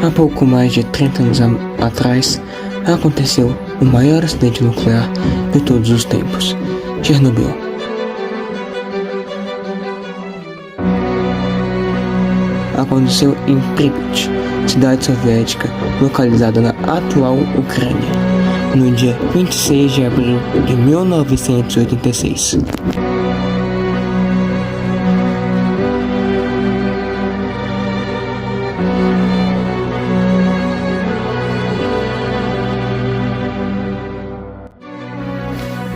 Há pouco mais de 30 anos atrás, aconteceu o maior acidente nuclear de todos os tempos, Chernobyl. Aconteceu em Pripyat, cidade soviética localizada na atual Ucrânia, no dia 26 de abril de 1986.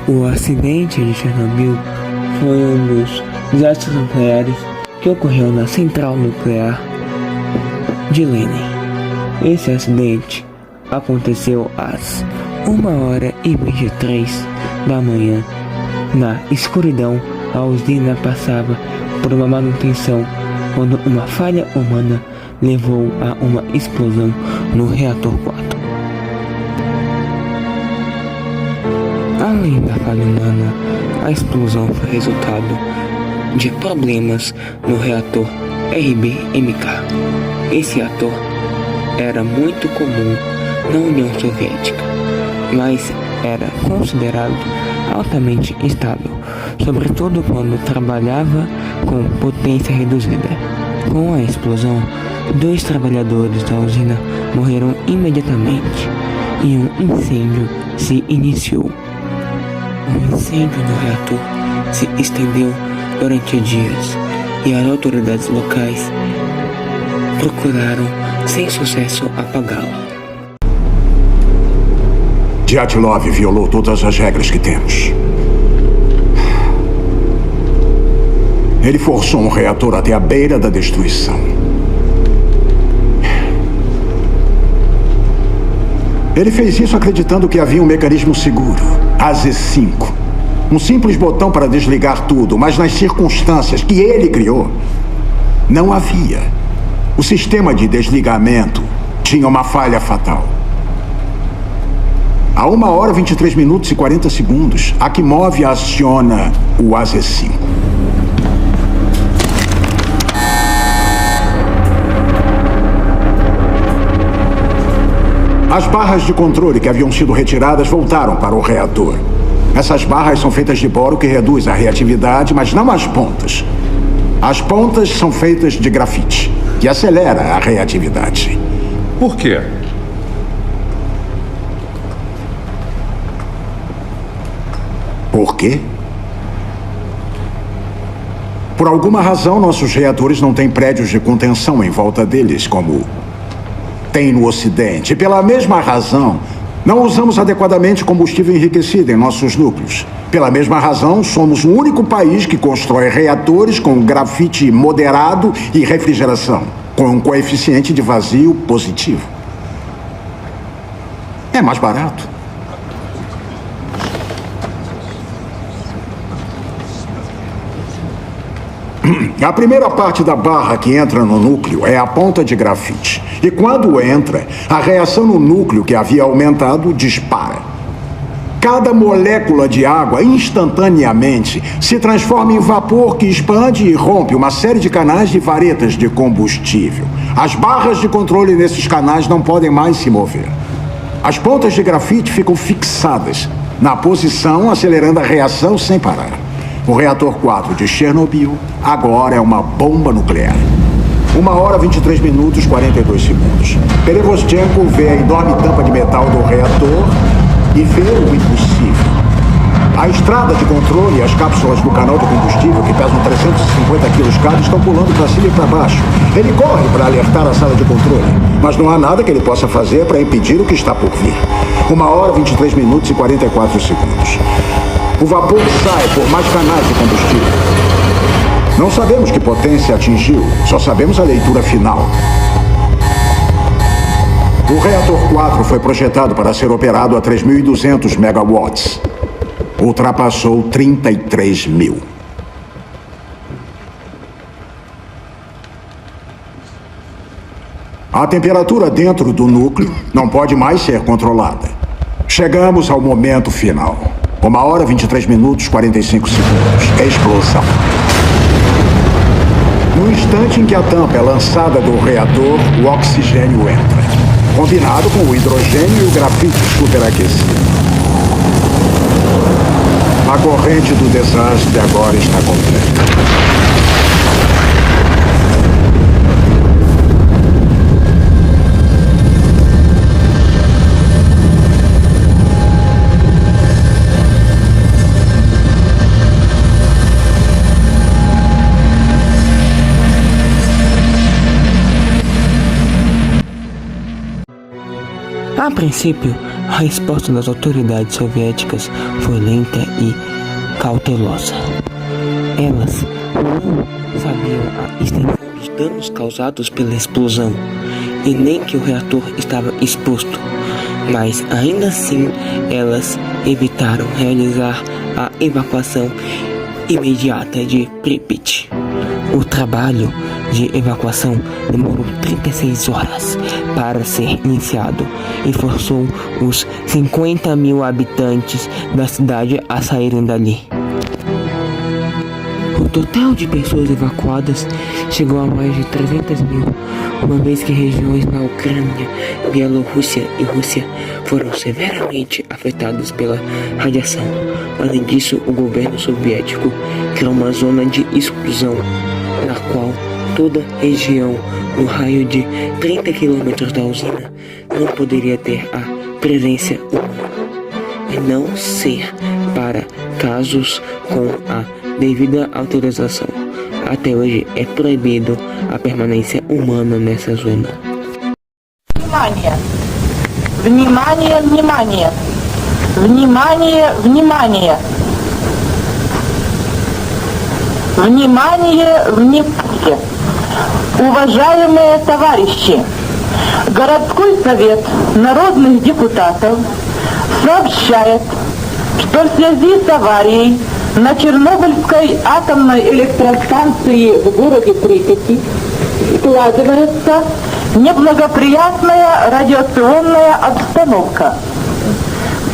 O acidente de Chernobyl foi um dos desastres nucleares que ocorreu na central nuclear de Lenin. Esse acidente aconteceu às 1h23 da manhã. Na escuridão, a usina passava por uma manutenção quando uma falha humana levou a uma explosão no reator 4. Além da falha humana, a explosão foi resultado de problemas no reator RBMK. Esse reator era muito comum na União Soviética, mas era considerado altamente instável, sobretudo quando trabalhava com potência reduzida. Com a explosão, 2 trabalhadores da usina morreram imediatamente e um incêndio se iniciou. O incêndio no reator se estendeu durante dias e as autoridades locais procuraram sem sucesso apagá-lo. Dyatlov violou todas as regras que temos. Ele forçou um reator até a beira da destruição. Ele fez isso acreditando que havia um mecanismo seguro, AZ-5. Um simples botão para desligar tudo, mas nas circunstâncias que ele criou, não havia. O sistema de desligamento tinha uma falha fatal. A 1h23 e 40 segundos, Akimov aciona o AZ-5. As barras de controle que haviam sido retiradas voltaram para o reator. Essas barras são feitas de boro que reduz a reatividade, mas não as pontas. As pontas são feitas de grafite, que acelera a reatividade. Por quê? Por quê? Por alguma razão, nossos reatores não têm prédios de contenção em volta deles, como tem no Ocidente. Pela mesma razão, não usamos adequadamente combustível enriquecido em nossos núcleos. Pela mesma razão, somos o único país que constrói reatores com grafite moderado e refrigeração, com um coeficiente de vazio positivo. É mais barato. A primeira parte da barra que entra no núcleo é a ponta de grafite. E quando entra, a reação no núcleo que havia aumentado dispara. Cada molécula de água instantaneamente se transforma em vapor que expande e rompe uma série de canais de varetas de combustível. As barras de controle nesses canais não podem mais se mover. As pontas de grafite ficam fixadas na posição, acelerando a reação sem parar. O reator 4 de Chernobyl agora é uma bomba nuclear. 1h23 e 42 segundos. Perevostchenko vê a enorme tampa de metal do reator e vê o impossível. A estrada de controle e as cápsulas do canal de combustível, que pesam 350 quilos cada, estão pulando para cima e para baixo. Ele corre para alertar a sala de controle, mas não há nada que ele possa fazer para impedir o que está por vir. 1h23 e 44 segundos. O vapor sai por mais canais de combustível. Não sabemos que potência atingiu, só sabemos a leitura final. O reator 4 foi projetado para ser operado a 3.200 megawatts. Ultrapassou 33.000. A temperatura dentro do núcleo não pode mais ser controlada. Chegamos ao momento final. 1h, 23 minutos, 45 segundos. Explosão. No instante em que a tampa é lançada do reator, o oxigênio entra, combinado com o hidrogênio e o grafite superaquecido. A corrente do desastre agora está completa. A princípio, a resposta das autoridades soviéticas foi lenta e cautelosa. Elas não sabiam a extensão dos danos causados pela explosão e nem que o reator estava exposto, mas ainda assim elas evitaram realizar a evacuação imediata de Pripyat. O trabalho de evacuação demorou 36 horas para ser iniciado e forçou os 50.000 habitantes da cidade a saírem dali. O total de pessoas evacuadas chegou a mais de 300.000, uma vez que regiões na Ucrânia, Bielorrússia e Rússia foram severamente afetadas pela radiação. Além disso, o governo soviético criou uma zona de exclusão, na qual toda região no raio de 30 km da usina não poderia ter a presença humana, e não ser para casos com a devida autorização. Até hoje é proibido a permanência humana nessa zona. Внимание! Внимание! Внимание! Внимание! Внимание! Внимание! Внимание! Уважаемые товарищи! Городской совет народных депутатов сообщает, что в связи с аварией на Чернобыльской атомной электростанции в городе Припяти складывается неблагоприятная радиационная обстановка.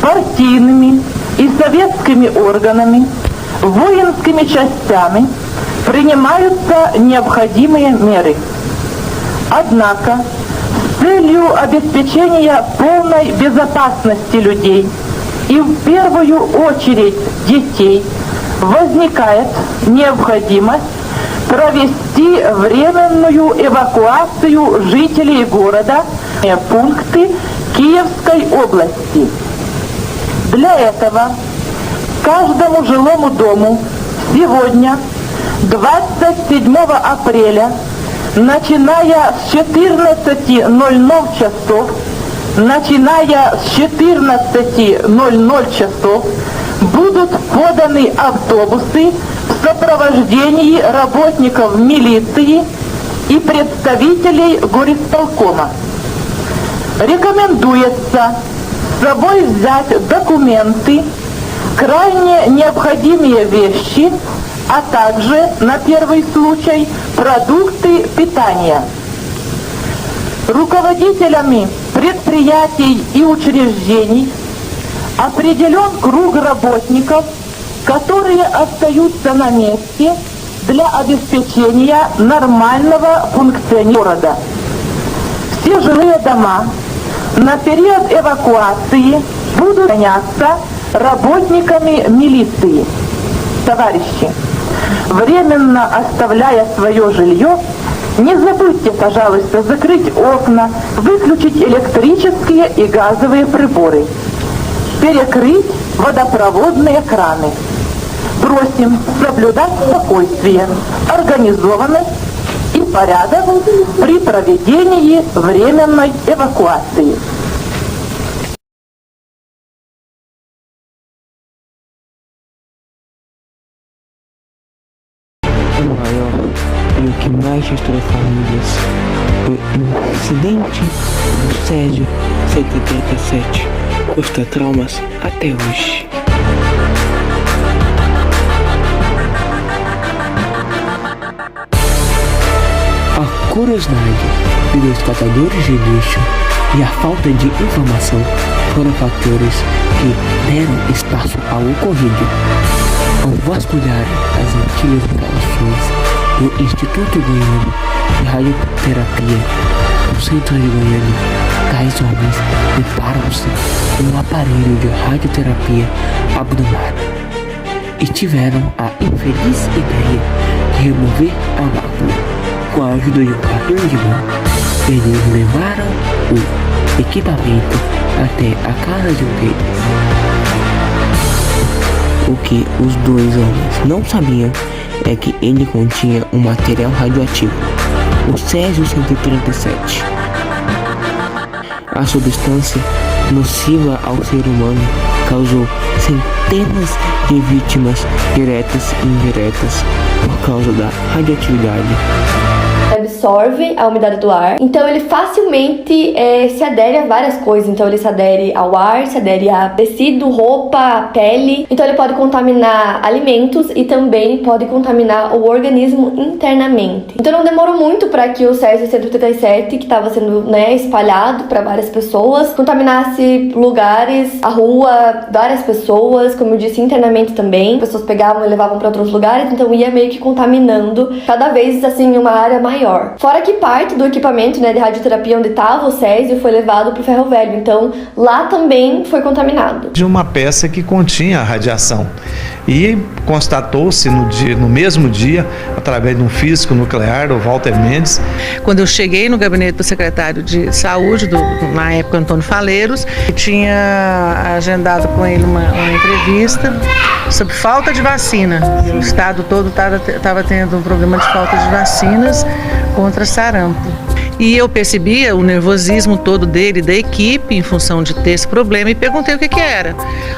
Партийными и советскими органами, воинскими частями принимаются необходимые меры. Однако, с целью обеспечения полной безопасности людей и в первую очередь детей возникает необходимость провести временную эвакуацию жителей города в пункты Киевской области. Для этого каждому жилому дому сегодня, 27 апреля, начиная с 14:00 часов, будут поданы автобусы в сопровождении работников милиции и представителей горисполкома. Рекомендуется с собой взять документы, крайне необходимые вещи, а также, на первый случай, продукты питания. Руководителями предприятий и учреждений определен круг работников, которые остаются на месте для обеспечения нормального функционирования города. Все жилые дома на период эвакуации будут заняться работниками милиции. Товарищи, временно оставляя свое жилье, не забудьте, пожалуйста, закрыть окна, выключить электрические и газовые приборы, перекрыть водопроводные краны. Просим соблюдать спокойствие, организованность и порядок при проведении временной эвакуации. O maior e o que mais destruiu famílias foi o incidente do Césio 137. Custa traumas até hoje. A curiosidade dos catadores de lixo e a falta de informação foram fatores que deram espaço ao ocorrido. Ao vasculharem as antigas gravações do Instituto Goiano de Radioterapia, no centro de Goiânia, tais homens deparam-se com um aparelho de radioterapia abdominal e tiveram a infeliz ideia de remover a mácula. Com a ajuda de um cartão de mão, eles levaram o equipamento até a casa de um deles. O que os dois homens não sabiam é que ele continha um material radioativo, o Césio-137. A substância nociva ao ser humano causou centenas de vítimas diretas e indiretas por causa da radioatividade. Absorve a umidade do ar, então ele facilmente se adere a várias coisas. Então ele se adere ao ar, se adere a tecido, roupa, pele. Então ele pode contaminar alimentos e também pode contaminar o organismo internamente. Então não demorou muito para que o Césio-137, que estava sendo espalhado para várias pessoas, contaminasse lugares, a rua, várias pessoas, como eu disse, internamente também. Pessoas pegavam e levavam para outros lugares, então ia meio que contaminando cada vez assim uma área maior. Fora que parte do equipamento de radioterapia onde estava o Césio foi levado para o Ferro Velho, então lá também foi contaminado. De uma peça que continha a radiação e constatou-se no mesmo dia, através de um físico nuclear, o Walter Mendes. Quando eu cheguei no gabinete do secretário de saúde, na época Antônio Faleiros, tinha agendado com ele uma entrevista sobre falta de vacina. O estado todo estava tendo um problema de falta de vacinas contra sarampo. E eu percebia o nervosismo todo dele, da equipe, em função de ter esse problema, e perguntei o que era.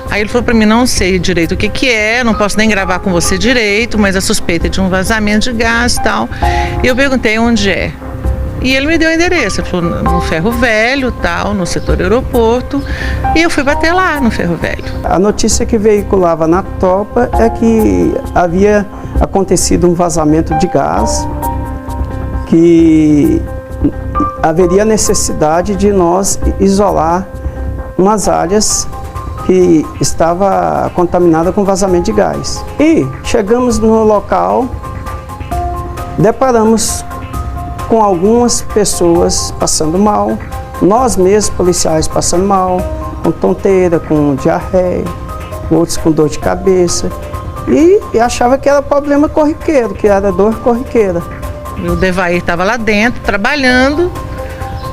Aí ele falou para mim: não sei direito o que é, não posso nem gravar com você direito, mas a suspeita é de um vazamento de gás e tal. E eu perguntei onde é. E ele me deu o endereço, ele falou no Ferro Velho, tal, no setor aeroporto, e eu fui bater lá no Ferro Velho. A notícia que veiculava na tropa é que havia acontecido um vazamento de gás, que haveria necessidade de nós isolar umas áreas que estava contaminada com vazamento de gás. E chegamos no local, deparamos com algumas pessoas passando mal, nós mesmos policiais passando mal, com tonteira, com diarreia, outros com dor de cabeça, e achava que era problema corriqueiro, que era dor corriqueira. O Devair estava lá dentro, trabalhando,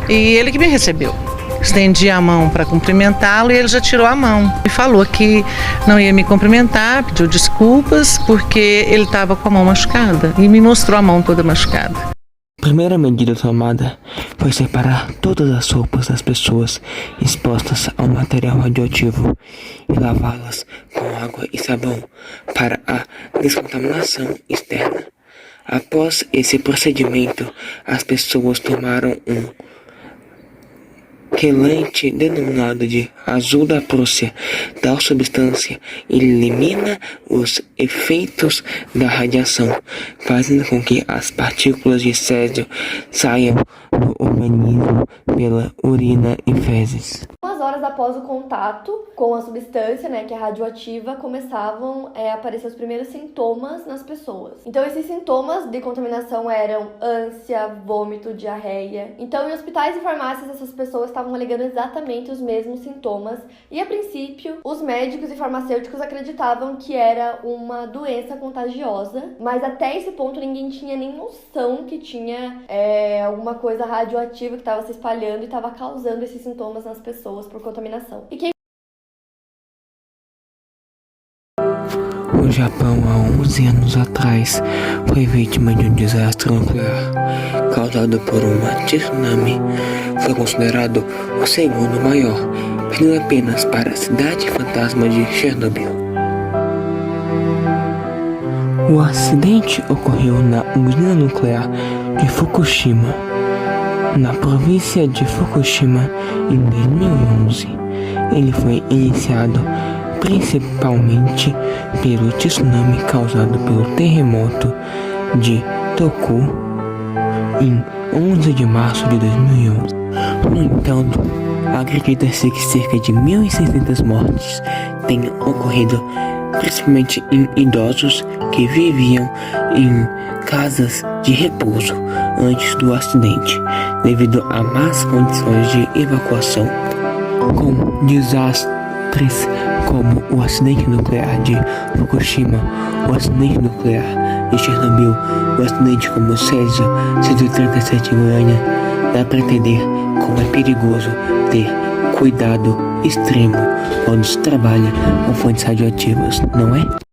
e ele que me recebeu. Estendi a mão para cumprimentá-lo e ele já tirou a mão. E falou que não ia me cumprimentar, pediu desculpas, porque ele estava com a mão machucada, e me mostrou a mão toda machucada. A primeira medida tomada foi separar todas as roupas das pessoas expostas ao material radioativo e lavá-las com água e sabão para a descontaminação externa. Após esse procedimento, as pessoas tomaram um quelante denominado de azul da Prússia. Tal substância elimina os efeitos da radiação, fazendo com que as partículas de césio saiam do organismo pela urina e fezes. Umas horas após o contato com a substância, que é radioativa, começavam a aparecer os primeiros sintomas nas pessoas. Então esses sintomas de contaminação eram ânsia, vômito, diarreia. Então em hospitais e farmácias essas pessoas estavam alegando exatamente os mesmos sintomas, e a princípio os médicos e farmacêuticos acreditavam que era uma doença contagiosa, mas até esse ponto ninguém tinha nem noção que tinha alguma coisa radioativa que estava se espalhando e estava causando esses sintomas nas pessoas por contaminação. O Japão, há 11 anos atrás, foi vítima de um desastre nuclear causado por uma tsunami. Foi considerado o segundo maior, perdendo apenas para a cidade fantasma de Chernobyl. O acidente ocorreu na usina nuclear de Fukushima, na província de Fukushima, em 2011. Ele foi iniciado principalmente pelo tsunami causado pelo terremoto de Tohoku em 11 de março de 2011. No entanto, acredita-se que cerca de 1.600 mortes tenham ocorrido, principalmente em idosos que viviam em casas de repouso antes do acidente, devido a más condições de evacuação, com desastres como o acidente nuclear de Fukushima, o acidente nuclear de Chernobyl, o acidente como o Césio 137 em Goiânia. Dá para entender como é perigoso ter cuidado extremo quando se trabalha com fontes radioativas, não é?